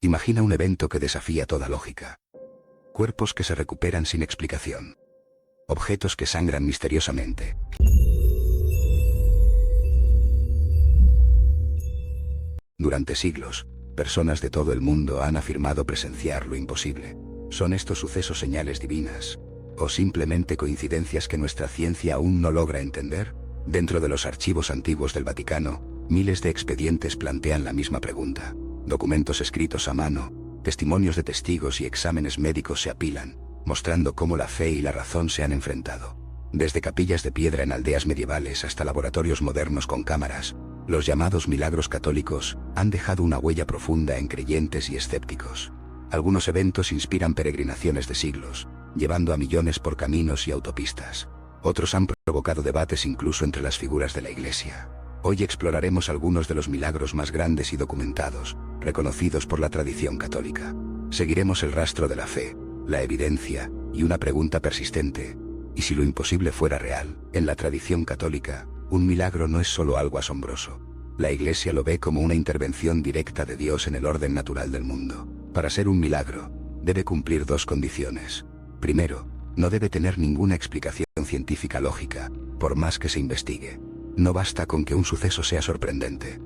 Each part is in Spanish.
Imagina un evento que desafía toda lógica. Cuerpos que se recuperan sin explicación. Objetos que sangran misteriosamente. Durante siglos, personas de todo el mundo han afirmado presenciar lo imposible. ¿Son estos sucesos señales divinas? ¿O simplemente coincidencias que nuestra ciencia aún no logra entender? Dentro de los archivos antiguos del Vaticano, miles de expedientes plantean la misma pregunta. Documentos escritos a mano, testimonios de testigos y exámenes médicos se apilan, mostrando cómo la fe y la razón se han enfrentado. Desde capillas de piedra en aldeas medievales hasta laboratorios modernos con cámaras, los llamados milagros católicos han dejado una huella profunda en creyentes y escépticos. Algunos eventos inspiran peregrinaciones de siglos, llevando a millones por caminos y autopistas. Otros han provocado debates incluso entre las figuras de la Iglesia. Hoy exploraremos algunos de los milagros más grandes y documentados, reconocidos por la tradición católica. Seguiremos el rastro de la fe, la evidencia y una pregunta persistente: ¿y si lo imposible fuera real? En la tradición católica, un milagro no es solo algo asombroso. La Iglesia lo ve como una intervención directa de Dios en el orden natural del mundo. Para ser un milagro, debe cumplir dos condiciones. Primero, no debe tener ninguna explicación científica lógica, por más que se investigue. No basta con que un suceso sea sorprendente.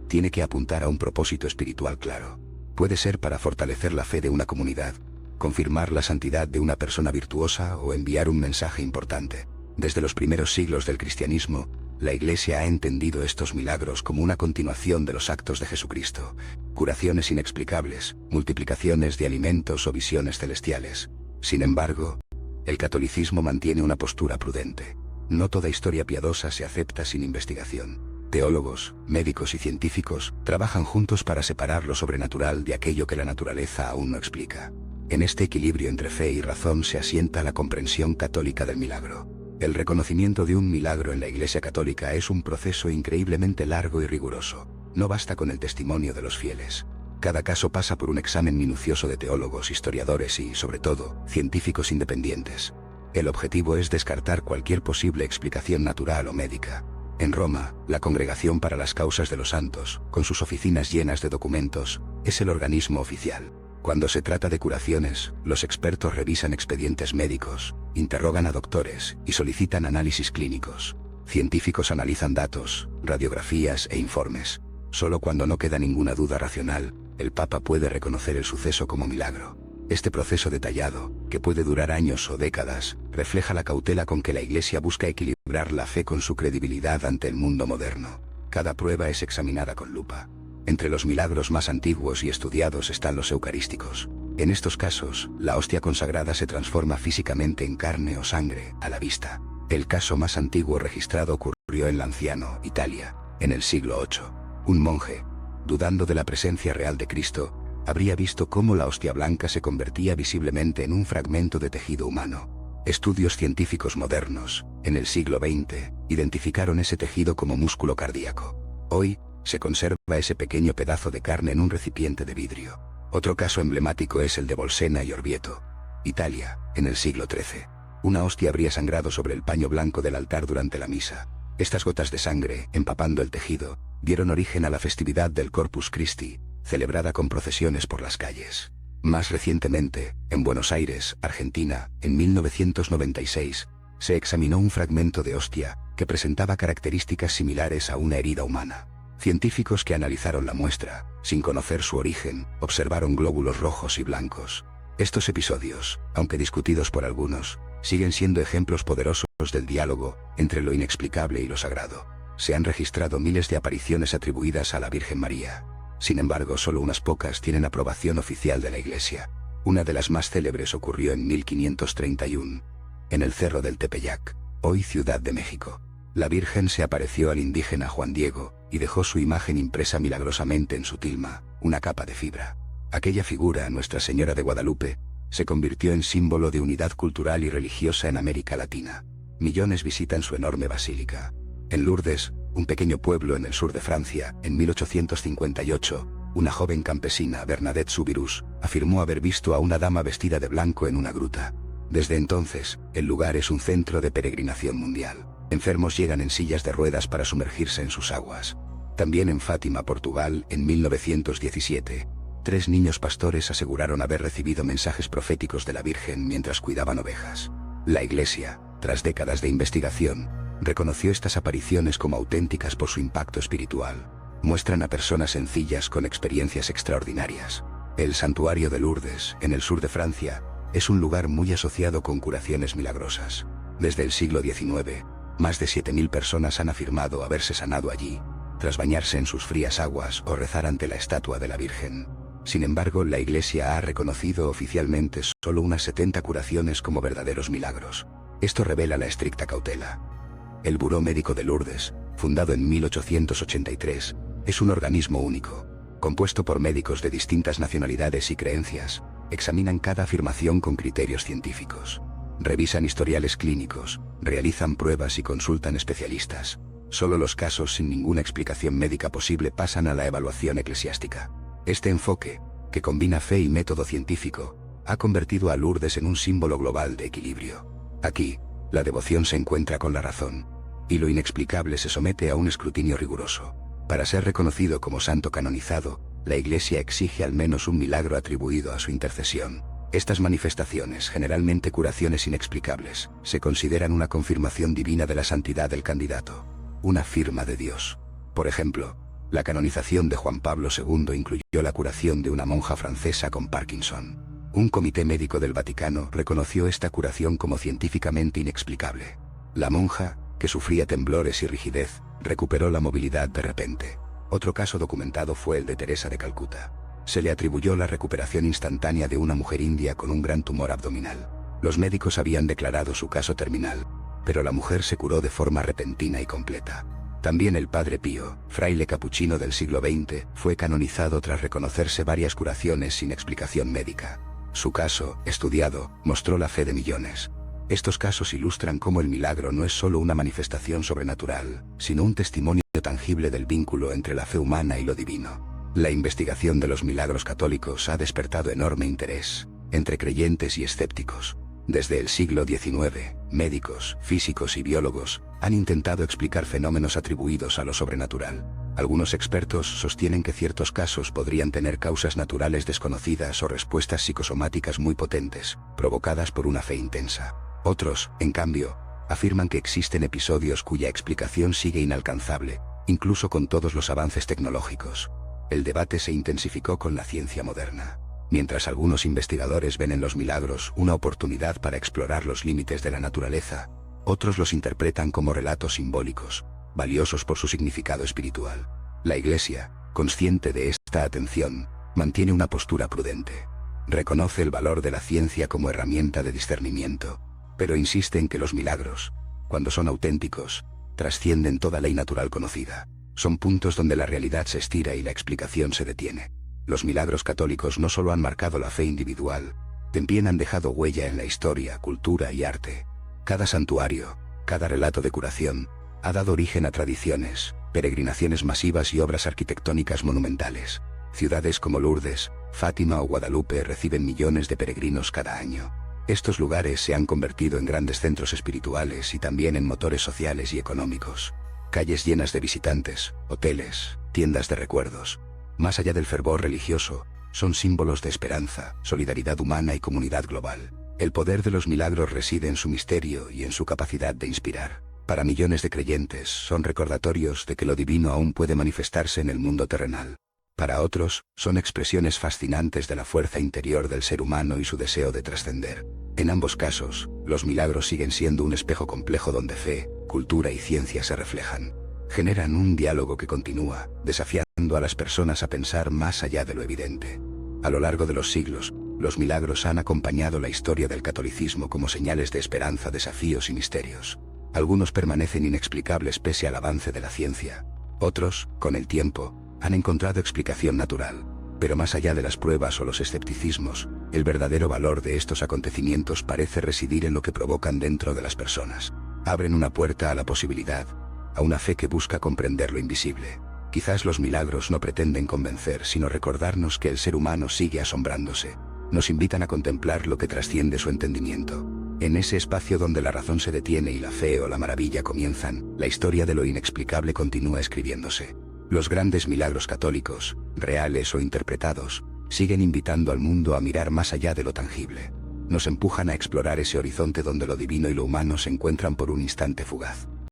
Tiene que apuntar a un propósito espiritual claro. Puede ser para fortalecer la fe de una comunidad, confirmar la santidad de una persona virtuosa o enviar un mensaje importante. Desde los primeros siglos del cristianismo, la Iglesia ha entendido estos milagros como una continuación de los actos de Jesucristo: curaciones inexplicables, multiplicaciones de alimentos o visiones celestiales. Sin embargo, el catolicismo mantiene una postura prudente. No toda historia piadosa se acepta sin investigación. Teólogos, médicos y científicos trabajan juntos para separar lo sobrenatural de aquello que la naturaleza aún no explica. En este equilibrio entre fe y razón se asienta la comprensión católica del milagro. El reconocimiento de un milagro en la Iglesia Católica es un proceso increíblemente largo y riguroso. No basta con el testimonio de los fieles. Cada caso pasa por un examen minucioso de teólogos, historiadores y, sobre todo, científicos independientes. El objetivo es descartar cualquier posible explicación natural o médica. En Roma, la Congregación para las Causas de los Santos, con sus oficinas llenas de documentos, es el organismo oficial. Cuando se trata de curaciones, los expertos revisan expedientes médicos, interrogan a doctores y solicitan análisis clínicos. Científicos analizan datos, radiografías e informes. Solo cuando no queda ninguna duda racional, el Papa puede reconocer el suceso como milagro. Este proceso detallado, que puede durar años o décadas, refleja la cautela con que la Iglesia busca equilibrar la fe con su credibilidad ante el mundo moderno. Cada prueba es examinada con lupa. Entre los milagros más antiguos y estudiados están los eucarísticos. En estos casos, la hostia consagrada se transforma físicamente en carne o sangre, a la vista. El caso más antiguo registrado ocurrió en Lanciano, Italia, en el siglo VIII. Un monje, dudando de la presencia real de Cristo, habría visto cómo la hostia blanca se convertía visiblemente en un fragmento de tejido humano. Estudios científicos modernos, en el siglo XX, identificaron ese tejido como músculo cardíaco. Hoy, se conserva ese pequeño pedazo de carne en un recipiente de vidrio. Otro caso emblemático es el de Bolsena y Orvieto, Italia, en el siglo XIII. Una hostia habría sangrado sobre el paño blanco del altar durante la misa. Estas gotas de sangre, empapando el tejido, dieron origen a la festividad del Corpus Christi, celebrada con procesiones por las calles. Más recientemente, en Buenos Aires, Argentina, en 1996, se examinó un fragmento de hostia que presentaba características similares a una herida humana. Científicos que analizaron la muestra, sin conocer su origen, observaron glóbulos rojos y blancos. Estos episodios, aunque discutidos por algunos, siguen siendo ejemplos poderosos del diálogo entre lo inexplicable y lo sagrado. Se han registrado miles de apariciones atribuidas a la Virgen María. Sin embargo, solo unas pocas tienen aprobación oficial de la Iglesia. Una de las más célebres ocurrió en 1531, en el Cerro del Tepeyac, hoy Ciudad de México. La Virgen se apareció al indígena Juan Diego y dejó su imagen impresa milagrosamente en su tilma, una capa de fibra. Aquella figura, Nuestra Señora de Guadalupe, se convirtió en símbolo de unidad cultural y religiosa en América Latina. Millones visitan su enorme basílica. En Lourdes, un pequeño pueblo en el sur de Francia, en 1858, una joven campesina, Bernadette Soubirous, afirmó haber visto a una dama vestida de blanco en una gruta. Desde entonces, el lugar es un centro de peregrinación mundial. Enfermos llegan en sillas de ruedas para sumergirse en sus aguas. También en Fátima, Portugal, en 1917, 3 niños pastores aseguraron haber recibido mensajes proféticos de la Virgen mientras cuidaban ovejas. La Iglesia, tras décadas de investigación, reconoció estas apariciones como auténticas por su impacto espiritual. Muestran a personas sencillas con experiencias extraordinarias. El santuario de Lourdes, en el sur de Francia, es un lugar muy asociado con curaciones milagrosas. Desde el siglo XIX, más de 7.000 personas han afirmado haberse sanado allí, tras bañarse en sus frías aguas o rezar ante la estatua de la Virgen. Sin embargo, la Iglesia ha reconocido oficialmente solo unas 70 curaciones como verdaderos milagros. Esto revela la estricta cautela. El Buró Médico de Lourdes, fundado en 1883, es un organismo único, compuesto por médicos de distintas nacionalidades y creencias. Examinan cada afirmación con criterios científicos. Revisan historiales clínicos, realizan pruebas y consultan especialistas. Solo los casos sin ninguna explicación médica posible pasan a la evaluación eclesiástica. Este enfoque, que combina fe y método científico, ha convertido a Lourdes en un símbolo global de equilibrio. Aquí, la devoción se encuentra con la razón, y lo inexplicable se somete a un escrutinio riguroso. Para ser reconocido como santo canonizado, la Iglesia exige al menos un milagro atribuido a su intercesión. Estas manifestaciones, generalmente curaciones inexplicables, se consideran una confirmación divina de la santidad del candidato, una firma de Dios. Por ejemplo, la canonización de Juan Pablo II incluyó la curación de una monja francesa con Parkinson. Un comité médico del Vaticano reconoció esta curación como científicamente inexplicable. La monja, que sufría temblores y rigidez, recuperó la movilidad de repente. Otro caso documentado fue el de Teresa de Calcuta. Se le atribuyó la recuperación instantánea de una mujer india con un gran tumor abdominal. Los médicos habían declarado su caso terminal, pero la mujer se curó de forma repentina y completa. También el Padre Pío, fraile capuchino del siglo XX, fue canonizado tras reconocerse varias curaciones sin explicación médica. Su caso, estudiado, mostró la fe de millones. Estos casos ilustran cómo el milagro no es solo una manifestación sobrenatural, sino un testimonio tangible del vínculo entre la fe humana y lo divino. La investigación de los milagros católicos ha despertado enorme interés entre creyentes y escépticos. Desde el siglo XIX, médicos, físicos y biólogos han intentado explicar fenómenos atribuidos a lo sobrenatural. Algunos expertos sostienen que ciertos casos podrían tener causas naturales desconocidas o respuestas psicosomáticas muy potentes, provocadas por una fe intensa. Otros, en cambio, afirman que existen episodios cuya explicación sigue inalcanzable, incluso con todos los avances tecnológicos. El debate se intensificó con la ciencia moderna. Mientras algunos investigadores ven en los milagros una oportunidad para explorar los límites de la naturaleza, otros los interpretan como relatos simbólicos, valiosos por su significado espiritual. La Iglesia, consciente de esta atención, mantiene una postura prudente. Reconoce el valor de la ciencia como herramienta de discernimiento, pero insiste en que los milagros, cuando son auténticos, trascienden toda ley natural conocida. Son puntos donde la realidad se estira y la explicación se detiene. Los milagros católicos no solo han marcado la fe individual, también han dejado huella en la historia, cultura y arte. Cada santuario, cada relato de curación, ha dado origen a tradiciones, peregrinaciones masivas y obras arquitectónicas monumentales. Ciudades como Lourdes, Fátima o Guadalupe reciben millones de peregrinos cada año. Estos lugares se han convertido en grandes centros espirituales y también en motores sociales y económicos. Calles llenas de visitantes, hoteles, tiendas de recuerdos. Más allá del fervor religioso, son símbolos de esperanza, solidaridad humana y comunidad global. El poder de los milagros reside en su misterio y en su capacidad de inspirar. Para millones de creyentes, son recordatorios de que lo divino aún puede manifestarse en el mundo terrenal. Para otros, son expresiones fascinantes de la fuerza interior del ser humano y su deseo de trascender. En ambos casos, los milagros siguen siendo un espejo complejo donde fe, cultura y ciencia se reflejan. Generan un diálogo que continúa, desafiando a las personas a pensar más allá de lo evidente. A lo largo de los siglos, los milagros han acompañado la historia del catolicismo como señales de esperanza, desafíos y misterios. Algunos permanecen inexplicables pese al avance de la ciencia. Otros, con el tiempo, han encontrado explicación natural. Pero más allá de las pruebas o los escepticismos, el verdadero valor de estos acontecimientos parece residir en lo que provocan dentro de las personas. Abren una puerta a la posibilidad, a una fe que busca comprender lo invisible. Quizás los milagros no pretenden convencer, sino recordarnos que el ser humano sigue asombrándose. Nos invitan a contemplar lo que trasciende su entendimiento. En ese espacio donde la razón se detiene y la fe o la maravilla comienzan, la historia de lo inexplicable continúa escribiéndose. Los grandes milagros católicos, reales o interpretados, Siguen invitando al mundo a mirar más allá de lo tangible. Nos empujan a explorar ese horizonte donde lo divino y lo humano se encuentran por un instante fugaz.